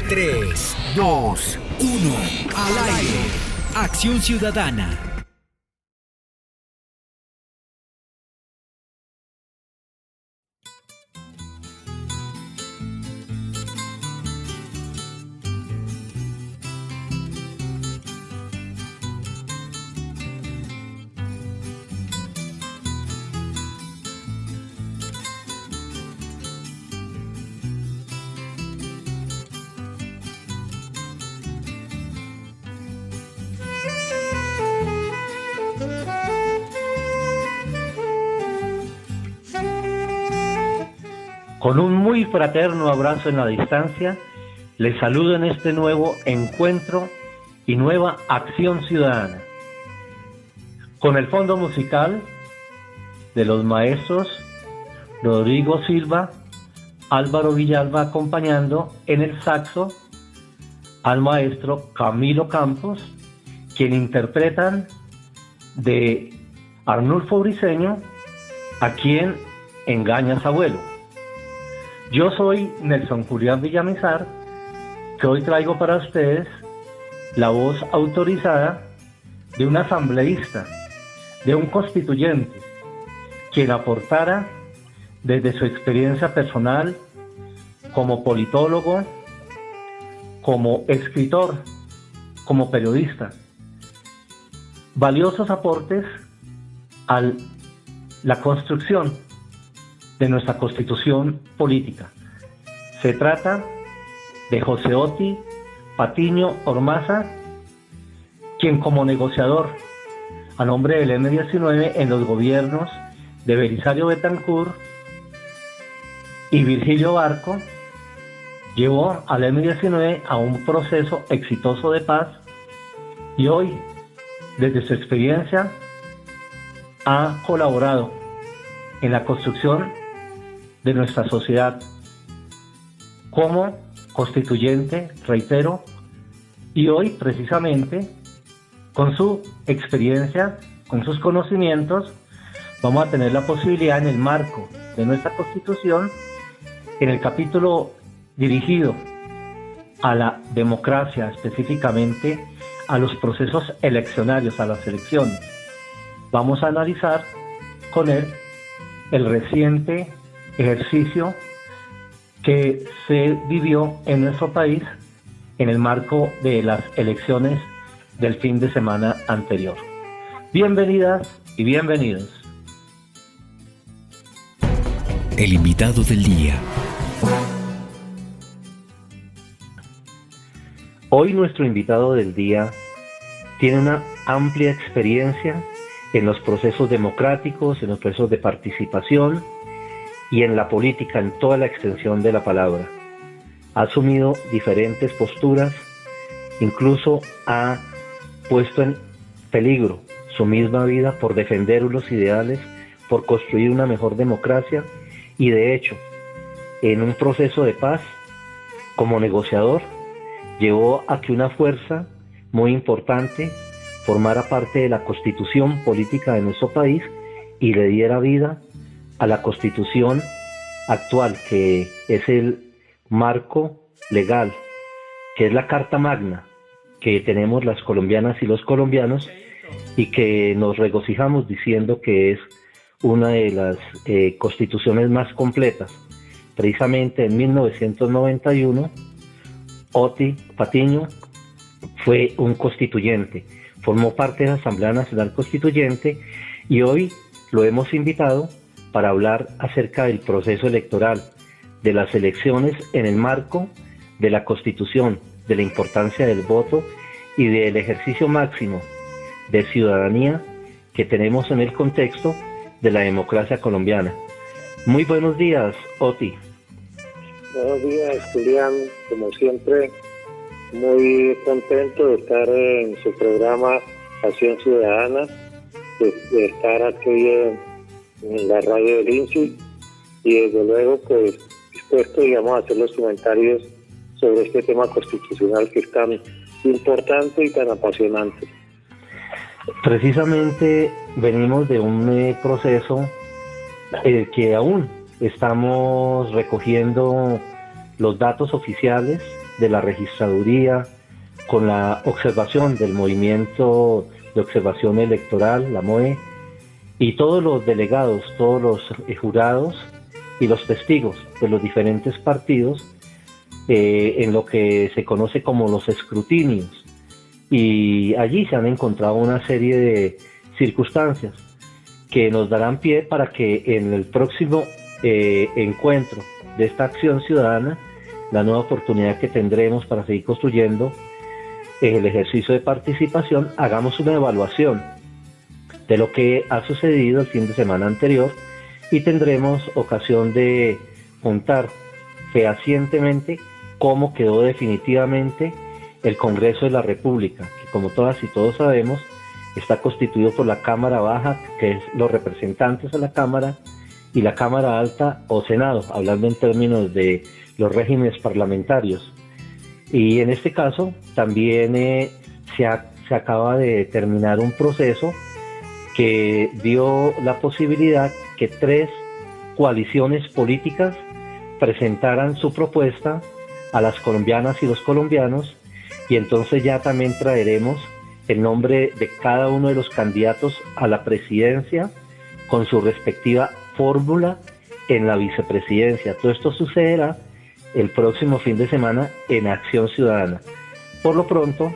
3, 2, 1, al aire. Acción Ciudadana. Con un muy fraterno abrazo en la distancia, les saludo en este nuevo encuentro y nueva acción ciudadana. Con el fondo musical de los maestros Rodrigo Silva, Álvaro Villalba acompañando en el saxo al maestro Camilo Campos, quien interpretan de Arnulfo Briceño, A quien engañas abuelo. Yo soy Nelson Julián Villamizar, que hoy traigo para ustedes la voz autorizada de un asambleísta, de un constituyente, quien aportara desde su experiencia personal como politólogo, como escritor, como periodista, valiosos aportes a la construcción de nuestra constitución política. Se trata de José Oti Patiño Ormaza, quien como negociador a nombre del M19 en los gobiernos de Belisario Betancur y Virgilio Barco, llevó al M19 a un proceso exitoso de paz y hoy, desde su experiencia, ha colaborado en la construcción de nuestra sociedad como constituyente, reitero, y hoy precisamente con su experiencia, con sus conocimientos, vamos a tener la posibilidad en el marco de nuestra Constitución, en el capítulo dirigido a la democracia, específicamente a los procesos eleccionarios, a las elecciones. Vamos a analizar con él el reciente ejercicio que se vivió en nuestro país en el marco de las elecciones del fin de semana anterior. Bienvenidas y bienvenidos. El invitado del día. Hoy nuestro invitado del día tiene una amplia experiencia en los procesos democráticos, en los procesos de participación y en la política en toda la extensión de la palabra. Ha asumido diferentes posturas, incluso ha puesto en peligro su misma vida por defender unos ideales, por construir una mejor democracia y de hecho, en un proceso de paz, como negociador, llevó a que una fuerza muy importante formara parte de la constitución política de nuestro país y le diera vida a la constitución actual, que es el marco legal, que es la Carta Magna que tenemos las colombianas y los colombianos y que nos regocijamos diciendo que es una de las constituciones más completas. Precisamente en 1991, Oti Patiño fue un constituyente, formó parte de la Asamblea Nacional Constituyente y hoy lo hemos invitado para hablar acerca del proceso electoral, de las elecciones en el marco de la Constitución, de la importancia del voto y del ejercicio máximo de ciudadanía que tenemos en el contexto de la democracia colombiana. Muy buenos días, Oti. Buenos días, Julián. Como siempre, muy contento de estar en su programa Acción Ciudadana, de estar aquí en la radio del INSI y desde luego pues dispuesto, digamos, a hacer los comentarios sobre este tema constitucional que es tan importante y tan apasionante. Precisamente venimos de un proceso que aún estamos recogiendo los datos oficiales de la registraduría, con la observación del movimiento de observación electoral, la MOE, y todos los delegados, todos los jurados y los testigos de los diferentes partidos en lo que se conoce como los escrutinios. Y allí se han encontrado una serie de circunstancias que nos darán pie para que en el próximo encuentro de esta acción ciudadana, la nueva oportunidad que tendremos para seguir construyendo el ejercicio de participación, hagamos una evaluación de lo que ha sucedido el fin de semana anterior y tendremos ocasión de contar fehacientemente cómo quedó definitivamente el Congreso de la República, que como todas y todos sabemos está constituido por la Cámara Baja, que es los representantes de la Cámara, y la Cámara Alta o Senado, hablando en términos de los regímenes parlamentarios. Y en este caso también se acaba de terminar un proceso que dio la posibilidad que 3 coaliciones políticas presentaran su propuesta a las colombianas y los colombianos, y entonces ya también traeremos el nombre de cada uno de los candidatos a la presidencia con su respectiva fórmula en la vicepresidencia. Todo esto sucederá el próximo fin de semana en Acción Ciudadana. Por lo pronto,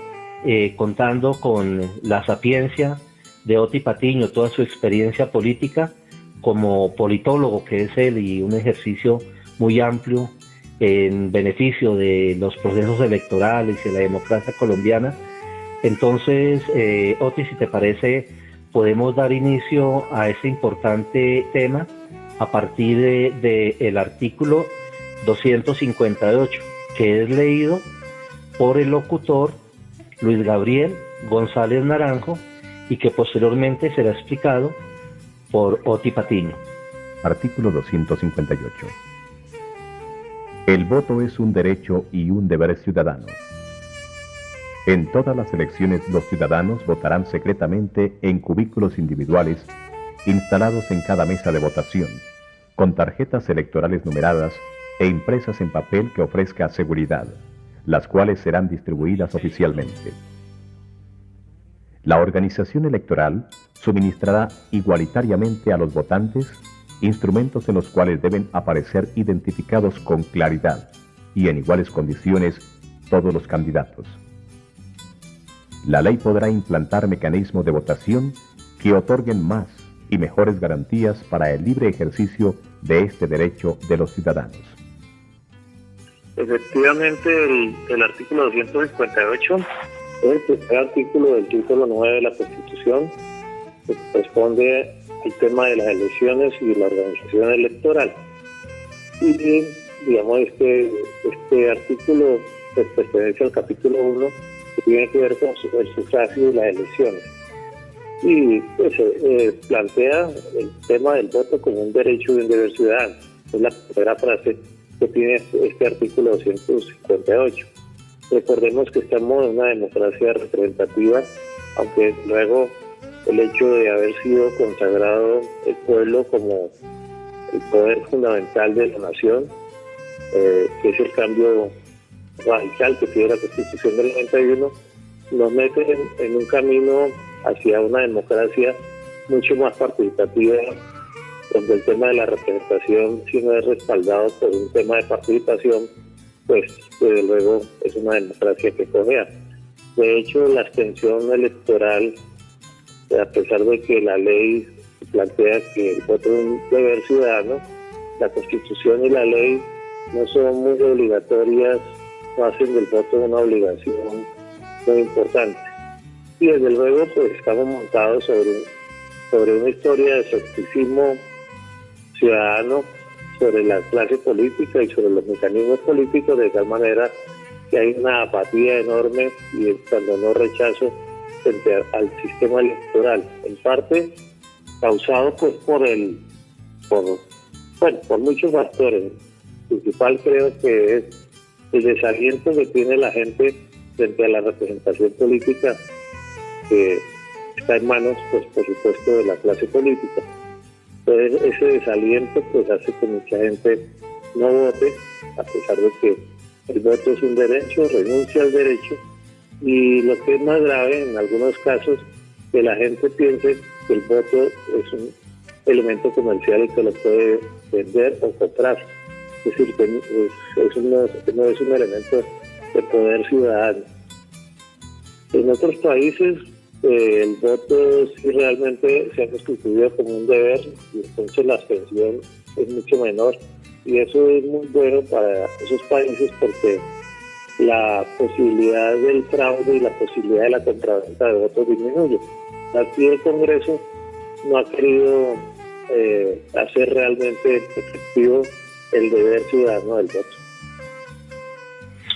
contando con la sapiencia de Oti Patiño, toda su experiencia política como politólogo que es él, y un ejercicio muy amplio en beneficio de los procesos electorales y de la democracia colombiana. Entonces, Oti, si te parece, podemos dar inicio a este importante tema a partir del artículo 258, que es leído por el locutor Luis Gabriel González Naranjo y que posteriormente será explicado por Oti Patiño. Artículo 258. El voto es un derecho y un deber ciudadano. En todas las elecciones los ciudadanos votarán secretamente en cubículos individuales instalados en cada mesa de votación, con tarjetas electorales numeradas e impresas en papel que ofrezca seguridad, las cuales serán distribuidas oficialmente. La organización electoral suministrará igualitariamente a los votantes instrumentos en los cuales deben aparecer identificados con claridad y en iguales condiciones todos los candidatos. La ley podrá implantar mecanismos de votación que otorguen más y mejores garantías para el libre ejercicio de este derecho de los ciudadanos. Efectivamente, el artículo 258 es el primer artículo del título 9 de la Constitución, que corresponde al tema de las elecciones y la organización electoral. Y, digamos, este artículo pertenece al capítulo 1, que tiene que ver con el sufragio y las elecciones. Y pues, plantea el tema del voto como un derecho y un deber ciudadano. Es la primera frase que tiene este artículo 258. Recordemos que estamos en una democracia representativa, aunque luego el hecho de haber sido consagrado el pueblo como el poder fundamental de la nación, que es el cambio radical que tiene la Constitución del 91, nos mete en un camino hacia una democracia mucho más participativa, donde el tema de la representación, si no es respaldado por un tema de participación, pues desde luego es una democracia que cojea. De hecho, la abstención electoral, a pesar de que la ley plantea que el voto es un deber ciudadano, la Constitución y la ley no son muy obligatorias, no hacen del voto una obligación muy importante. Y desde luego pues estamos montados sobre una historia de escepticismo ciudadano sobre la clase política y sobre los mecanismos políticos, de tal manera que hay una apatía enorme y cuando no rechazo frente al sistema electoral, en parte causado pues por muchos factores. El principal creo que es el desaliento que tiene la gente frente a la representación política, que está en manos, pues por supuesto, de la clase política. Entonces ese desaliento pues hace que mucha gente no vote, a pesar de que El voto es un derecho, renuncia al derecho, y lo que es más grave en algunos casos, que la gente piense que el voto es un elemento comercial y que lo puede vender o comprar. Es decir, que eso no es un elemento de poder ciudadano. En otros países el voto sí realmente se ha constituido como un deber, y entonces la abstención es mucho menor, y eso es muy bueno para esos países porque la posibilidad del fraude y la posibilidad de la compraventa de votos disminuye. Aquí el Congreso no ha querido hacer realmente efectivo el deber ciudadano del voto.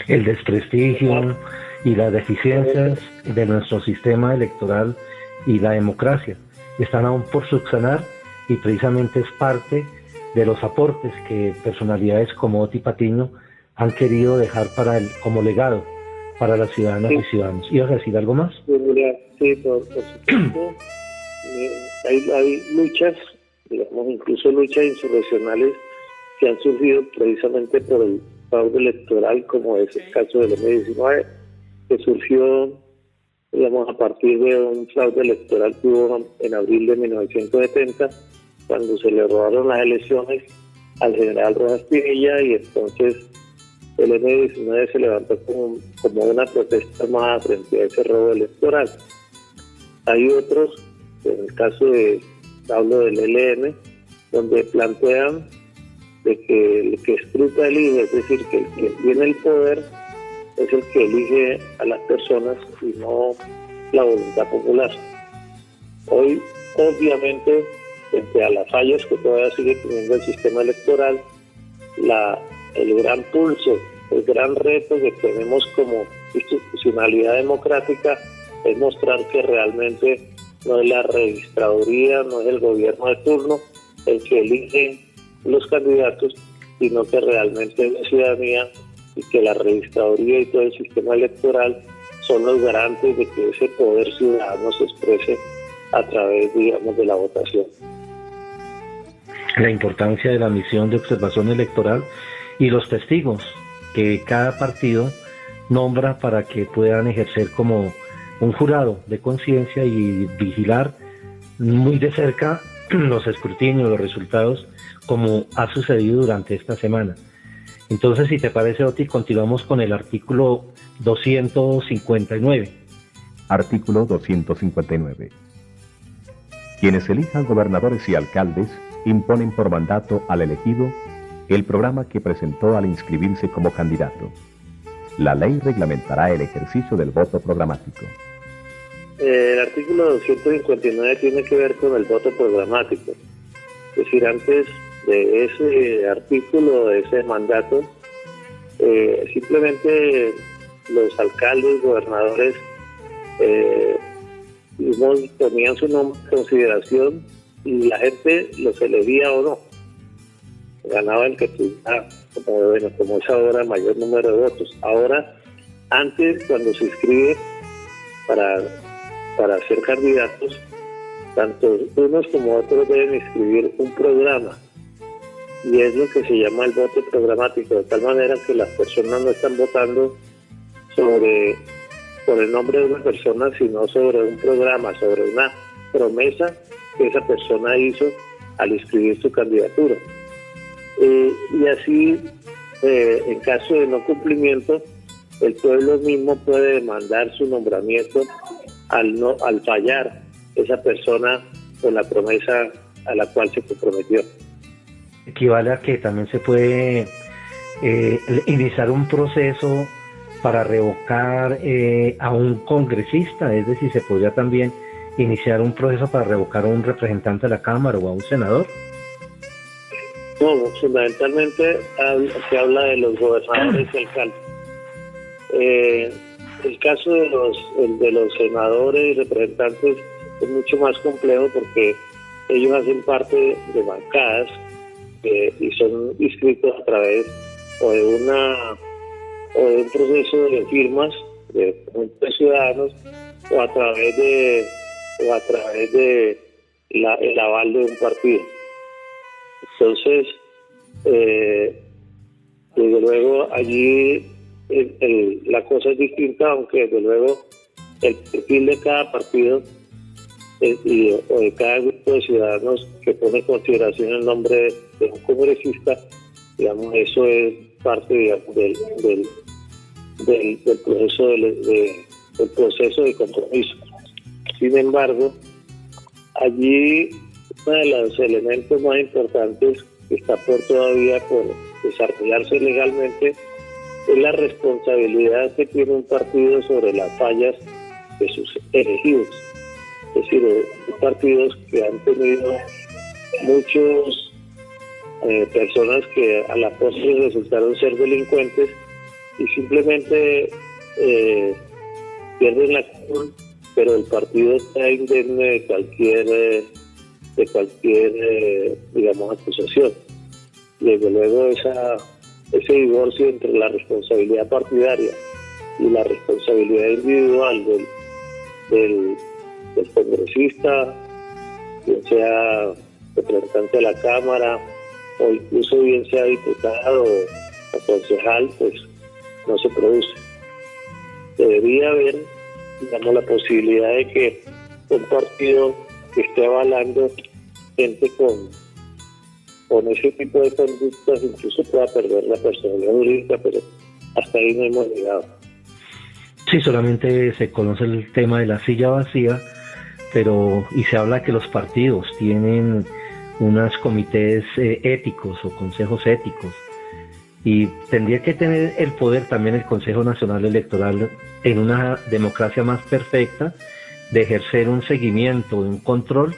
El desprestigio y las deficiencias de nuestro sistema electoral y la democracia están aún por subsanar, y precisamente es parte de los aportes que personalidades como Oti Patiño han querido dejar como legado para las ciudadanas y ciudadanos. ¿Ibas a decir algo más? Sí, por supuesto. Hay luchas, digamos, incluso luchas insurreccionales que han surgido precisamente por el fraude electoral, como es el caso del M-19, que surgió, digamos, a partir de un fraude electoral que hubo en abril de 1970, cuando se le robaron las elecciones al general Rojas Pinilla, y entonces el M-19 se levantó como una protesta más frente a ese robo electoral. Hay otros, en el caso hablo del ELN, donde plantean de que el que escruta elige, es decir, que el que tiene el poder es el que elige a las personas y no la voluntad popular. Hoy, obviamente, frente a las fallas que todavía sigue teniendo el sistema electoral, el gran pulso, el gran reto que tenemos como institucionalidad democrática es mostrar que realmente no es la registraduría, no es el gobierno de turno el que elige los candidatos, sino que realmente es la ciudadanía, y que la registraduría y todo el sistema electoral son los garantes de que ese poder ciudadano se exprese a través, digamos, de la votación. La importancia de la misión de observación electoral y los testigos que cada partido nombra para que puedan ejercer como un jurado de conciencia y vigilar muy de cerca los escrutinios, los resultados, como ha sucedido durante esta semana. Entonces, si te parece, Oti, continuamos con el artículo 259. Artículo 259. Quienes elijan gobernadores y alcaldes imponen por mandato al elegido el programa que presentó al inscribirse como candidato. La ley reglamentará el ejercicio del voto programático. El artículo 259 tiene que ver con el voto programático. Es decir, antes de ese artículo, de ese mandato, simplemente los alcaldes, gobernadores, ponían su nombre en consideración y la gente los elegía o no. Ganaba el que tuviera, como es ahora, mayor número de votos. Ahora, antes, cuando se inscribe para ser candidatos, tanto unos como otros deben inscribir un programa, y es lo que se llama el voto programático, de tal manera que las personas no están votando por el nombre de una persona, sino sobre un programa, sobre una promesa que esa persona hizo al inscribir su candidatura. Y así, en caso de no cumplimiento, el pueblo mismo puede demandar su nombramiento al fallar esa persona con la promesa a la cual se comprometió. Equivale a que también se puede iniciar un proceso para revocar a un congresista, es decir, se podría también iniciar un proceso para revocar a un representante de la Cámara o a un senador. No, fundamentalmente se habla de los gobernadores y alcaldes. El caso de los senadores y representantes es mucho más complejo porque ellos hacen parte de bancadas y son inscritos a través o de un proceso de firmas de ciudadanos o a través de el aval de un partido. Entonces, desde luego allí la cosa es distinta, aunque desde luego el perfil de cada partido o de cada grupo de ciudadanos que pone en consideración el nombre de un congresista, digamos, eso es parte, digamos, del proceso de compromiso. Sin embargo, allí uno de los elementos más importantes que está todavía por desarrollarse legalmente es la responsabilidad que tiene un partido sobre las fallas de sus elegidos. Es decir, hay partidos que han tenido muchos personas que a la postre resultaron ser delincuentes y simplemente pierden la común, pero el partido está indemne de cualquier digamos, acusación. Desde luego ese divorcio entre la responsabilidad partidaria y la responsabilidad individual del congresista, bien sea representante de la Cámara o incluso bien sea diputado o concejal, pues no se produce. Debería haber, digamos, la posibilidad de que un partido que esté avalando gente con ese tipo de conductas incluso pueda perder la personalidad jurídica, pero hasta ahí no hemos llegado. Sí, solamente se conoce el tema de la silla vacía, y se habla que los partidos tienen unos comités éticos o consejos éticos, y tendría que tener el poder también el Consejo Nacional Electoral en una democracia más perfecta de ejercer un seguimiento, un control,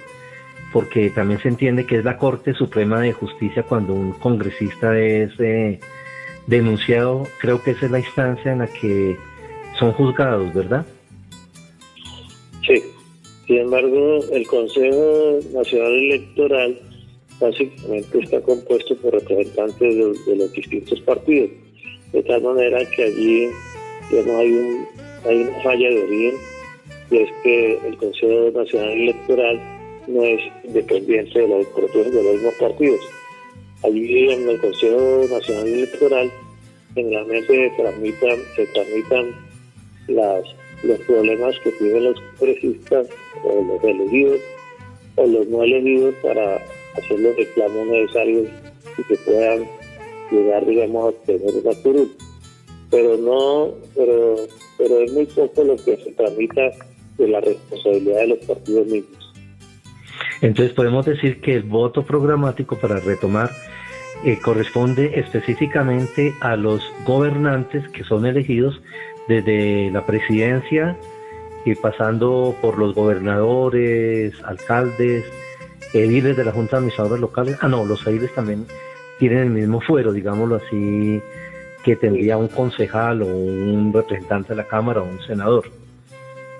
porque también se entiende que es la Corte Suprema de Justicia cuando un congresista es denunciado. Creo que esa es la instancia en la que son juzgados, ¿verdad? Sí. Sin embargo, el Consejo Nacional Electoral básicamente está compuesto por representantes de los distintos partidos, de tal manera que allí, digamos, hay una falla de origen, y es que el Consejo Nacional Electoral no es independiente de los mismos partidos. Allí en el Consejo Nacional Electoral generalmente se tramitan los problemas que tienen los congresistas o los elegidos o los no elegidos para hacer los reclamos necesarios y que puedan llegar, digamos, a obtener una curul. Pero es muy poco lo que se tramita de la responsabilidad de los partidos mismos. Entonces podemos decir que el voto programático, para retomar, corresponde específicamente a los gobernantes que son elegidos desde la presidencia y pasando por los gobernadores, alcaldes, ediles de la Junta de Administradores Locales. Los ediles también tienen el mismo fuero, digámoslo así, que tendría un concejal o un representante de la Cámara o un senador.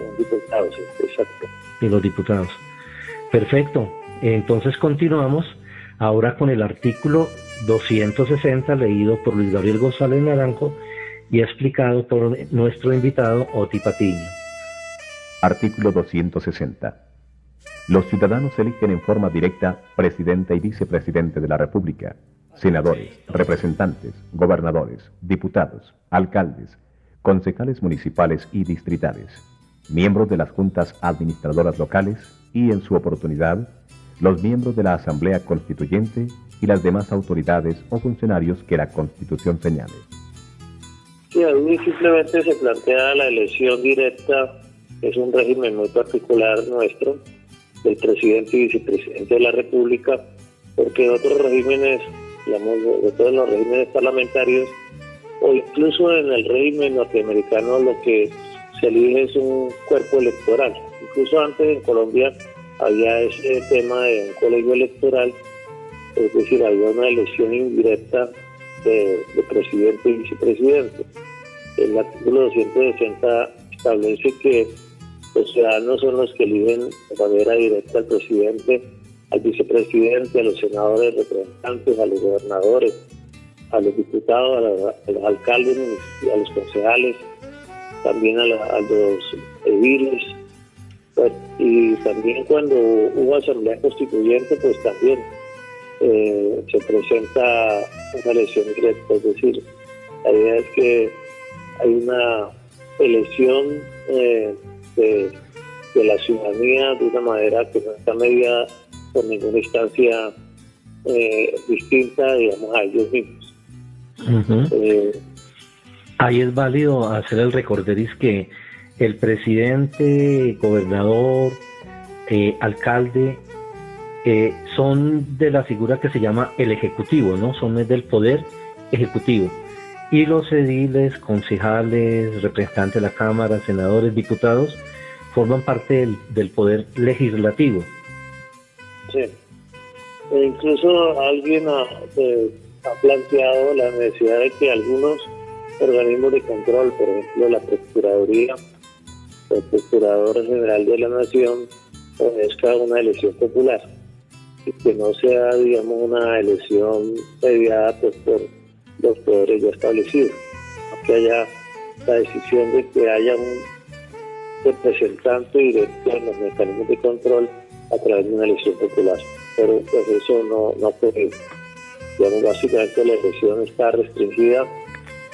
Un diputado, sí, exacto. Y los diputados. Perfecto. Entonces continuamos ahora con el artículo 260, leído por Luis Gabriel González Naranjo y explicado por nuestro invitado Oti Patiño. Artículo 260. Los ciudadanos eligen en forma directa presidente y vicepresidente de la República, senadores, representantes, gobernadores, diputados, alcaldes, concejales municipales y distritales, miembros de las juntas administradoras locales y, en su oportunidad, los miembros de la Asamblea Constituyente y las demás autoridades o funcionarios que la Constitución señale. Sí, ahí simplemente se plantea la elección directa, es un régimen muy particular nuestro, del presidente y vicepresidente de la República, porque otros regímenes, digamos, de todos los regímenes parlamentarios, o incluso en el régimen norteamericano, lo que se elige es un cuerpo electoral. Incluso antes en Colombia había ese tema de un colegio electoral, es decir, había una elección indirecta de presidente y vicepresidente. El artículo 260 establece que los ciudadanos son los que eligen de manera directa al presidente, al vicepresidente, a los senadores, representantes, a los gobernadores, a los diputados, a los alcaldes, a los concejales, también a los ediles. Pues, y también cuando hubo asamblea constituyente, pues también se presenta una elección directa. Es decir, la idea es que hay una elección de la ciudadanía de una manera que no está medida por ninguna instancia distinta, digamos, a ellos mismos. Uh-huh. Ahí es válido hacer el recorderis que el presidente, gobernador, alcalde, son de la figura que se llama el ejecutivo, ¿no? Son del poder ejecutivo. Y los ediles, concejales, representantes de la Cámara, senadores, diputados, forman parte del poder legislativo. Sí. E incluso alguien ha planteado la necesidad de que algunos organismos de control, por ejemplo la Procuraduría, el Procurador General de la Nación, ofrezca una elección popular y que no sea, digamos, una elección mediada pues, por los poderes ya establecidos, que haya la decisión de que haya un representante directo en los mecanismos de control a través de una elección popular, pero pues eso no puede. Digamos, básicamente la elección está restringida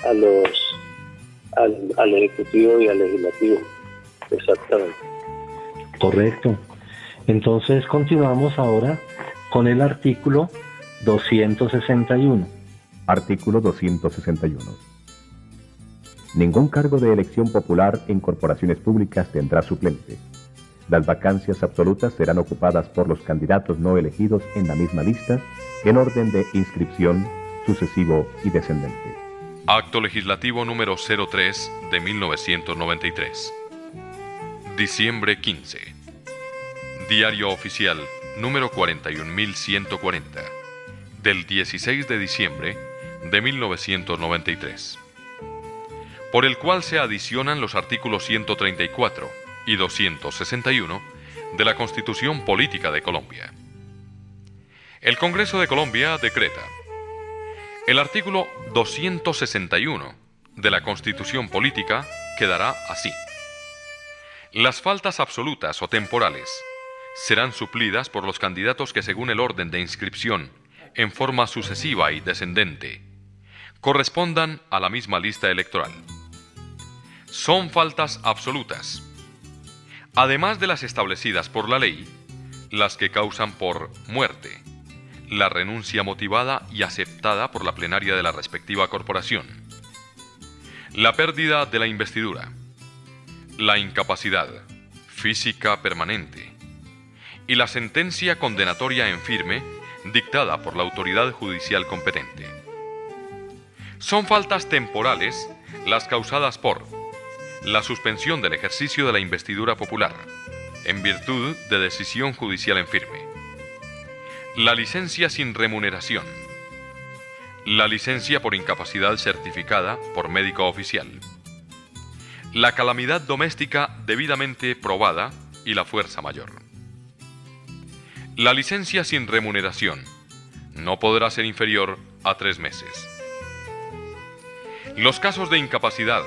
al Ejecutivo y al Legislativo. Exactamente. Correcto. Entonces continuamos ahora con el artículo 261. Artículo 261. Ningún cargo de elección popular en corporaciones públicas tendrá suplente. Las vacancias absolutas serán ocupadas por los candidatos no elegidos en la misma lista, en orden de inscripción, sucesivo y descendente. Acto Legislativo número 03 de 1993. Diciembre 15. Diario Oficial número 41140, del 16 de diciembre de 1993, por el cual se adicionan los artículos 134 y 261 de la Constitución Política de Colombia. El Congreso de Colombia decreta: el artículo 261 de la Constitución Política quedará así. Las faltas absolutas o temporales serán suplidas por los candidatos que, según el orden de inscripción, en forma sucesiva y descendente, correspondan a la misma lista electoral. Son faltas absolutas, además de las establecidas por la ley, las que causan por muerte, la renuncia motivada y aceptada por la plenaria de la respectiva corporación, la pérdida de la investidura, la incapacidad física permanente y la sentencia condenatoria en firme dictada por la autoridad judicial competente. Son faltas temporales las causadas por la suspensión del ejercicio de la investidura popular en virtud de decisión judicial en firme, la licencia sin remuneración, la licencia por incapacidad certificada por médico oficial, la calamidad doméstica debidamente probada y la fuerza mayor. La licencia sin remuneración no podrá ser inferior a 3 meses. Los casos de incapacidad,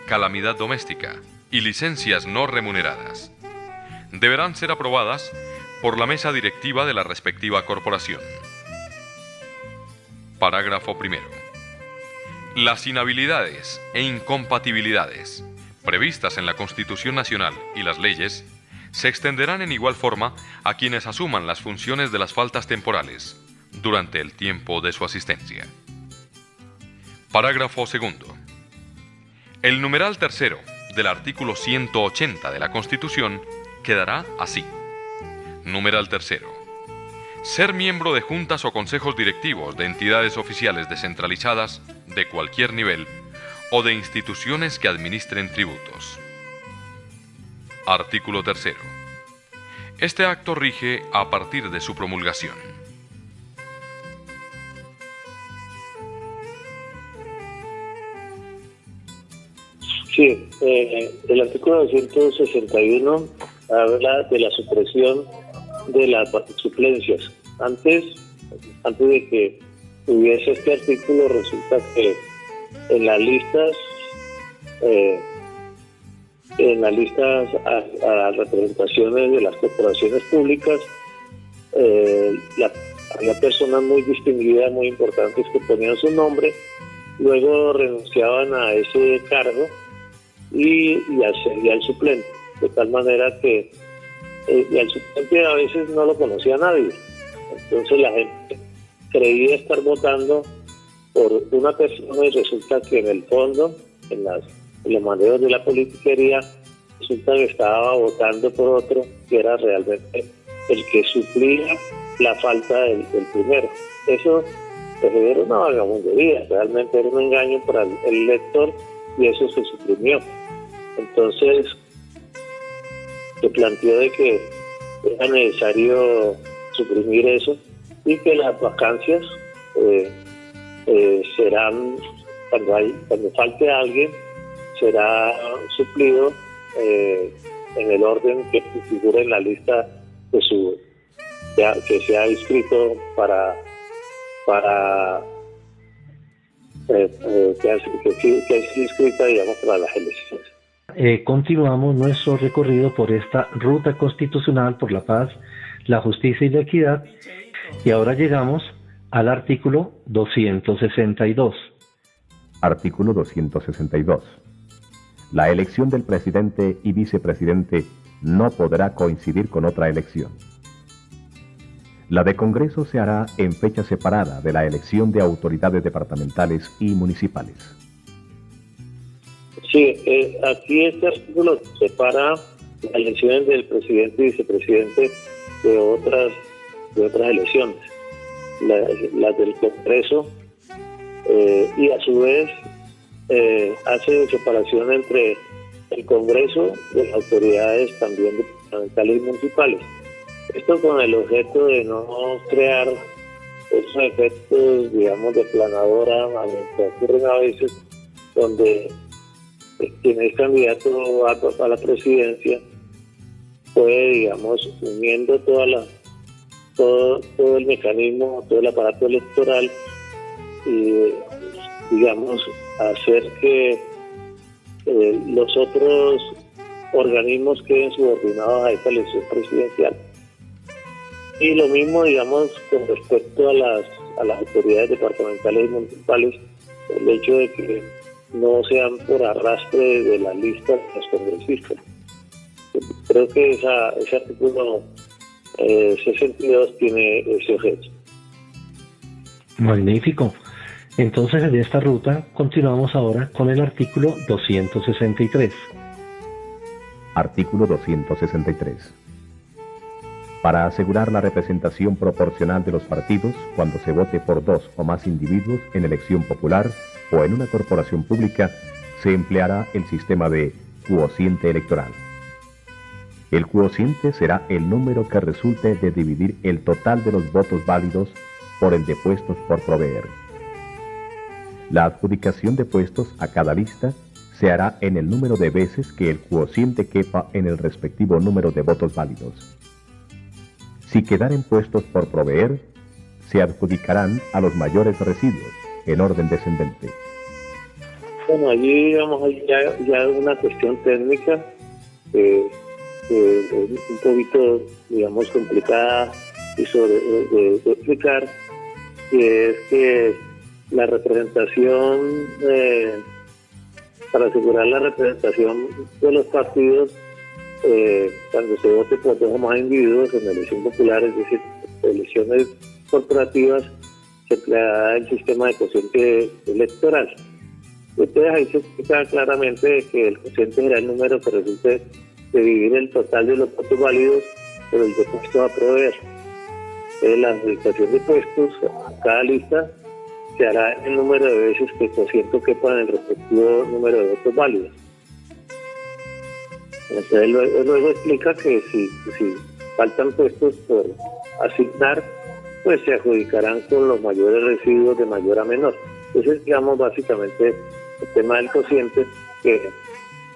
calamidad doméstica y licencias no remuneradas deberán ser aprobadas por la mesa directiva de la respectiva corporación. Parágrafo primero. Las inhabilidades e incompatibilidades previstas en la Constitución Nacional y las leyes se extenderán en igual forma a quienes asuman las funciones de las faltas temporales durante el tiempo de su asistencia. Parágrafo segundo. El numeral tercero del artículo 180 de la Constitución quedará así. Numeral tercero. Ser miembro de juntas o consejos directivos de entidades oficiales descentralizadas de cualquier nivel o de instituciones que administren tributos. Artículo tercero. Este acto rige a partir de su promulgación. Sí, el artículo 261 habla de la supresión de las suplencias. Antes de que hubiese este artículo, resulta que en las listas a representaciones de las corporaciones públicas había personas muy distinguidas, muy importantes, que ponían su nombre luego renunciaban a ese cargo y al suplente, de tal manera que y al suplente a veces no lo conocía nadie. Entonces la gente creía estar votando por una persona y resulta que en el fondo, en los manejos de la politiquería, resulta que estaba votando por otro que era realmente el que suplía la falta del primero. Eso era una vagabundería, realmente era un engaño para el elector y eso se suprimió. Entonces se planteó de que era necesario suprimir eso y que las vacancias serán, cuando falte alguien, será suplido en el orden que figura en la lista de que se ha inscrito que es inscrita, digamos, para las elecciones. Continuamos nuestro recorrido por esta ruta constitucional por la paz, la justicia y la equidad, y ahora llegamos al artículo 262. Artículo 262. La elección del presidente y vicepresidente no podrá coincidir con otra elección. La de Congreso se hará en fecha separada de la elección de autoridades departamentales y municipales. Sí, aquí este artículo separa las elecciones del presidente y vicepresidente de otras elecciones, las del Congreso, y a su vez hace separación entre el Congreso y las autoridades también departamentales y municipales. Esto con el objeto de no crear esos efectos, digamos, de planadora, que ocurren a veces, donde quien es candidato a la presidencia puede, digamos, uniendo todo el mecanismo, todo el aparato electoral y, digamos, hacer que los otros organismos queden subordinados a esta elección presidencial. Y lo mismo, digamos, con respecto a las autoridades departamentales y municipales, el hecho de que no sean por arrastre de la lista de los congresistas. Creo que ese artículo 62 tiene ese objeto. Magnífico. Entonces, en esta ruta continuamos ahora con el artículo 263. Artículo 263. Para asegurar la representación proporcional de los partidos cuando se vote por dos o más individuos en elección popular o en una corporación pública, se empleará el sistema de cuociente electoral. El cuociente será el número que resulte de dividir el total de los votos válidos por el de puestos por proveer. La adjudicación de puestos a cada lista se hará en el número de veces que el cuociente quepa en el respectivo número de votos válidos. Si quedaren puestos por proveer, se adjudicarán a los mayores residuos, en orden descendente. Bueno, allí, digamos, hay ya una cuestión técnica un poquito, digamos, complicada y de explicar, que es que la representación, para asegurar la representación de los partidos, cuando se vote por dos o más individuos en elección popular, es decir, elecciones corporativas, se empleará el sistema de cociente electoral. Entonces ahí se explica claramente que el cociente será el número que resulte de dividir el total de los votos válidos por el de puestos a proveer. La adjudicación de puestos a cada lista se hará el número de veces que el cociente quepa en el respectivo número de votos válidos. Entonces luego explica que si faltan puestos por asignar, pues se adjudicarán con los mayores residuos de mayor a menor. Entonces, digamos, básicamente el tema del cociente, que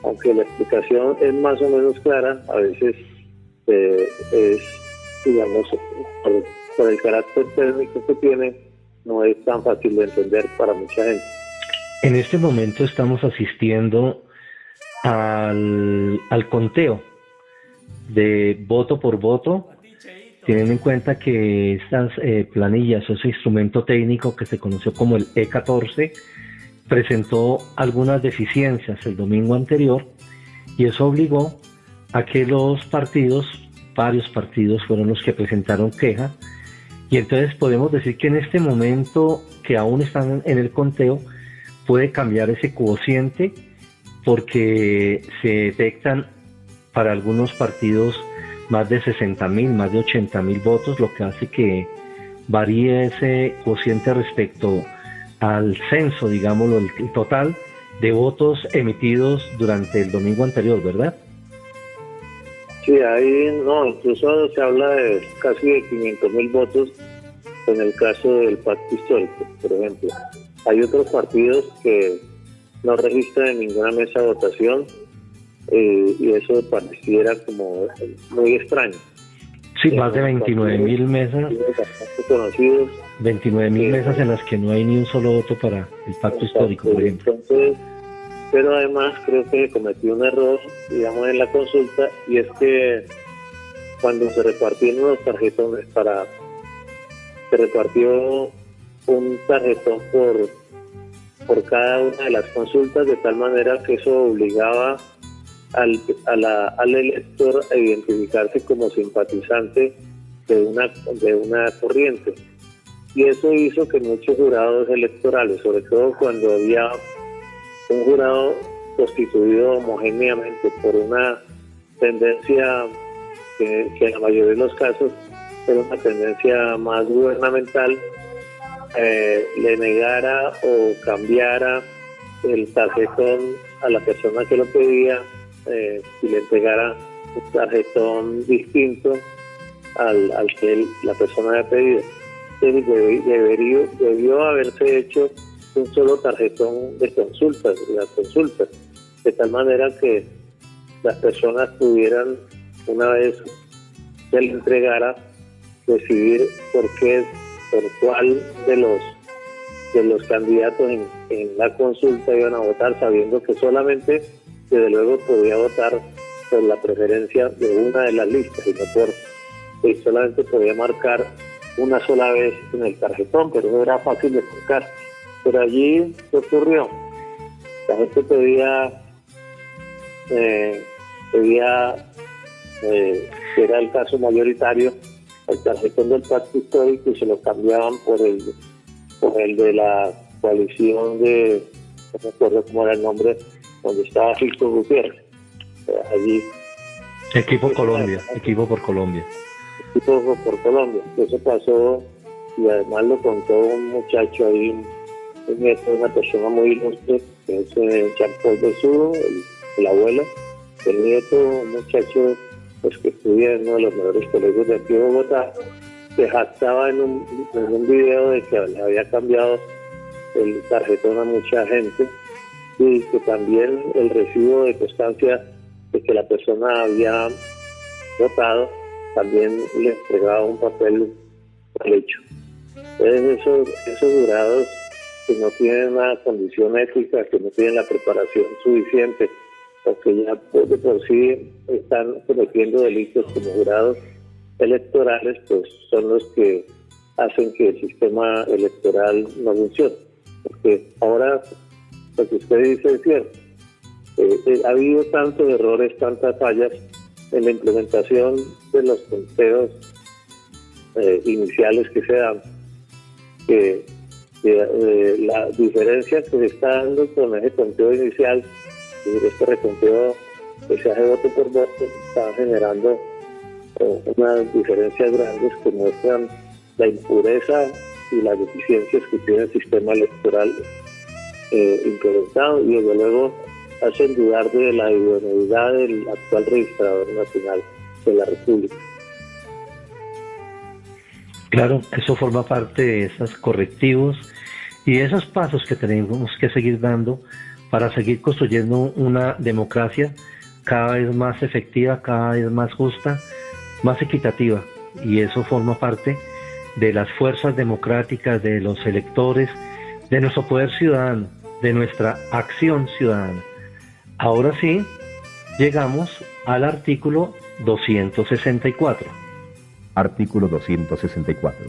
aunque la explicación es más o menos clara, a veces es, digamos, por el carácter técnico que tiene, no es tan fácil de entender para mucha gente. En este momento estamos asistiendo al conteo de voto por voto, teniendo en cuenta que estas planillas, ese instrumento técnico que se conoció como el E14, presentó algunas deficiencias el domingo anterior y eso obligó a que varios partidos fueron los que presentaron queja, y entonces podemos decir que en este momento que aún están en el conteo puede cambiar ese cociente, porque se detectan para algunos partidos más de 60.000, más de 80.000 votos, lo que hace que varíe ese cociente respecto al censo, digámoslo, el total de votos emitidos durante el domingo anterior, ¿verdad? Sí, ahí no, incluso se habla de casi de 500.000 votos en el caso del pacto histórico, por ejemplo. Hay otros partidos que no registran en ninguna mesa de votación, y eso pareciera como muy extraño. Sí, más de 29.000 mesas. Conocidos. 29.000 mesas en las que no hay ni un solo voto para el pacto histórico, por ejemplo. Entonces, pero además creo que cometí un error, digamos, en la consulta, y es que cuando se repartieron los tarjetones se repartió un tarjetón por cada una de las consultas, de tal manera que eso obligaba al elector a identificarse como simpatizante de una corriente. Y eso hizo que muchos jurados electorales, sobre todo cuando había un jurado constituido homogéneamente por una tendencia que en la mayoría de los casos era una tendencia más gubernamental, le negara o cambiara el tarjetón a la persona que lo pedía, y le entregara un tarjetón distinto al que la persona había pedido. Entonces debió haberse hecho un solo tarjetón de consultas, de tal manera que las personas pudieran, una vez se le entregara, decidir por cuál de los candidatos en la consulta iban a votar, sabiendo que solamente, desde luego, podía votar por la preferencia de una de las listas y solamente podía marcar una sola vez en el tarjetón, pero no era fácil de explicar. Pero allí, ¿qué ocurrió? La gente pedía que era el caso mayoritario, el tarjetón del pacto histórico, y se lo cambiaban por el de la coalición de, no me acuerdo cómo era el nombre, donde estaba Rico Gutiérrez. Allí. Equipo por Colombia. Equipo por Colombia. Eso pasó, y además lo contó un muchacho ahí, un nieto de una persona muy ilustre, que es Jean-Paul Besudo, el abuelo. El nieto, un muchacho pues que estudia en uno de los mejores colegios de aquí de Bogotá, se jactaba en un video de que le había cambiado el tarjetón a mucha gente, y que también el recibo de constancia de que la persona había votado también le entregaba un papel mal hecho. Entonces esos jurados que no tienen una condición ética, que no tienen la preparación suficiente, o que ya de por sí están cometiendo delitos como jurados electorales, pues son los que hacen que el sistema electoral no funcione. Porque ahora lo que usted dice es cierto. Ha habido tantos errores, tantas fallas en la implementación de los conteos iniciales que se dan, que la diferencia que se está dando con ese conteo inicial y este reconteo que se hace voto por voto está generando unas diferencias grandes que muestran la impureza y las deficiencias que tiene el sistema electoral implementado, y desde luego hacen dudar de la idoneidad del actual registrador nacional de la República. Claro, eso forma parte de esos correctivos y de esos pasos que tenemos que seguir dando para seguir construyendo una democracia cada vez más efectiva, cada vez más justa, más equitativa, y eso forma parte de las fuerzas democráticas, de los electores, de nuestro poder ciudadano, de nuestra acción ciudadana. Ahora sí, llegamos al artículo 264. Artículo 264.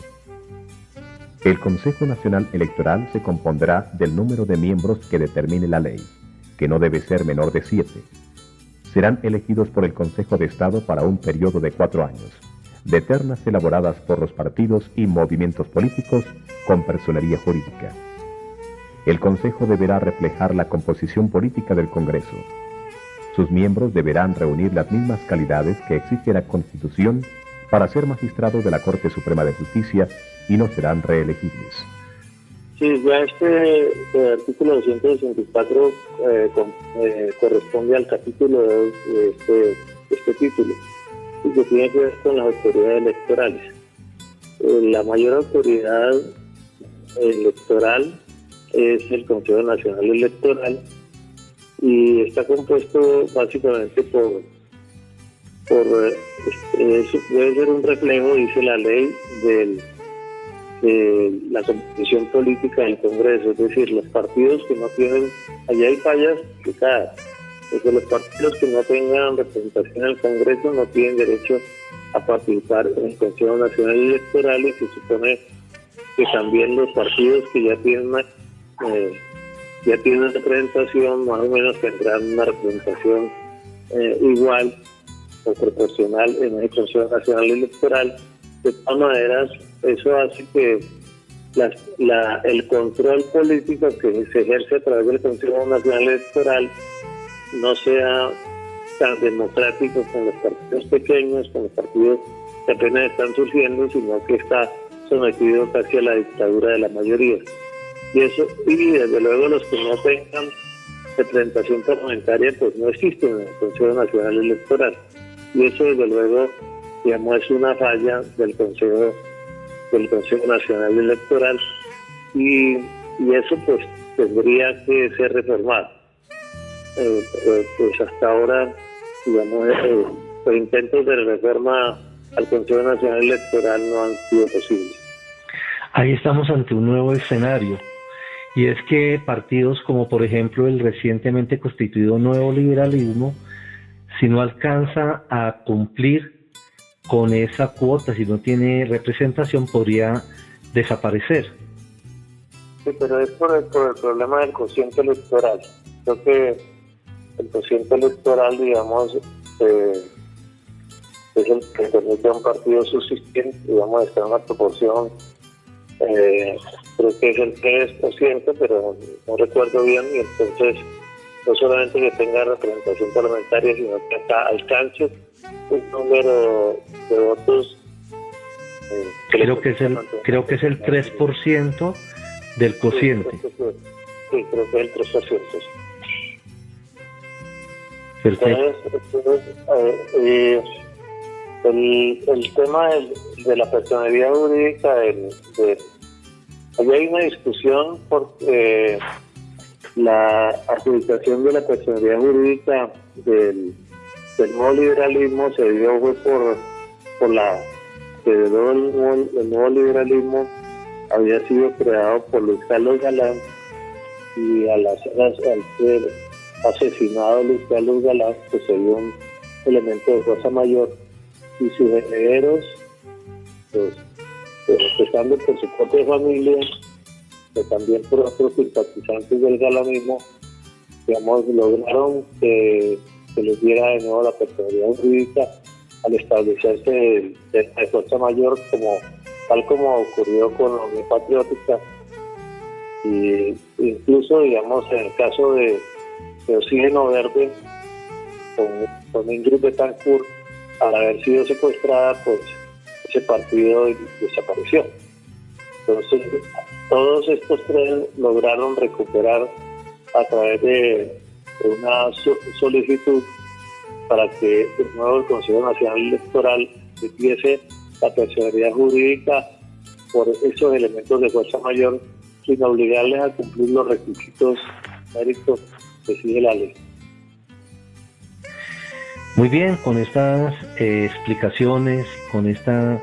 El Consejo Nacional Electoral se compondrá del número de miembros que determine la ley, que no debe ser menor de 7. Serán elegidos por el Consejo de Estado para un periodo de 4 años, de ternas elaboradas por los partidos y movimientos políticos con personería jurídica. El Consejo deberá reflejar la composición política del Congreso. Sus miembros deberán reunir las mismas calidades que exige la Constitución para ser magistrados de la Corte Suprema de Justicia y no serán reelegibles. Sí, ya este artículo 264 corresponde al capítulo 2 de este título, y que tiene que ver con las autoridades electorales. La mayor autoridad electoral es el Consejo Nacional Electoral y está compuesto básicamente eso debe ser un reflejo, dice la ley, de la composición política del Congreso, es decir, los partidos que no tienen, allá hay fallas explicadas, porque los partidos que no tengan representación en el Congreso no tienen derecho a participar en el Consejo Nacional Electoral, y se supone que también los partidos que ya tienen representación más o menos tendrán una representación igual o proporcional en el Consejo Nacional Electoral. De todas maneras, eso hace que el control político que se ejerce a través del Consejo Nacional Electoral no sea tan democrático con los partidos pequeños, con los partidos que apenas están surgiendo, sino que está sometido casi a la dictadura de la mayoría. Y desde luego los que no tengan representación parlamentaria pues no existen en el Consejo Nacional Electoral. Y eso desde luego, digamos, es una falla del Consejo Nacional Electoral, y eso pues tendría que ser reformado. Pues hasta ahora, digamos, los intentos de reforma al Consejo Nacional Electoral no han sido posibles. Ahí estamos ante un nuevo escenario, y es que partidos como por ejemplo el recientemente constituido Nuevo Liberalismo, si no alcanza a cumplir con esa cuota, si no tiene representación, podría desaparecer. Sí, pero es por el problema del cociente electoral. Creo que el cociente electoral, digamos, es el que permite a un partido subsistir, digamos, está en una proporción, creo que es el 3%, pero no recuerdo bien, y entonces no solamente que tenga representación parlamentaria, sino que alcance un número de votos. Creo que es el 3% del cociente. Sí, creo que es el 3%. Perfecto. El tema de la personalidad jurídica, allí hay una discusión porque la adjudicación de la personalidad jurídica del nuevo liberalismo se dio por la que el nuevo liberalismo había sido creado por Luis Carlos Galán, y al ser asesinado Luis Carlos Galán, pues se dio un elemento de fuerza mayor, y sus herederos, pues empezando por su propia familia, pero también por otros simpatizantes del galanismo, digamos, lograron que se les diera de nuevo la personalidad jurídica al establecerse de fuerza mayor, tal como ocurrió con la Unión Patriótica, y incluso, digamos, en el caso de Oxígeno Verde, con Ingrid Betancourt, al haber sido secuestrada, pues ese partido desapareció. Entonces, todos estos tres lograron recuperar a través de una solicitud para que de nuevo el Consejo Nacional Electoral empiece la personalidad jurídica por esos elementos de fuerza mayor, sin obligarles a cumplir los requisitos méritos que sigue la ley. Muy bien, con estas explicaciones, con esta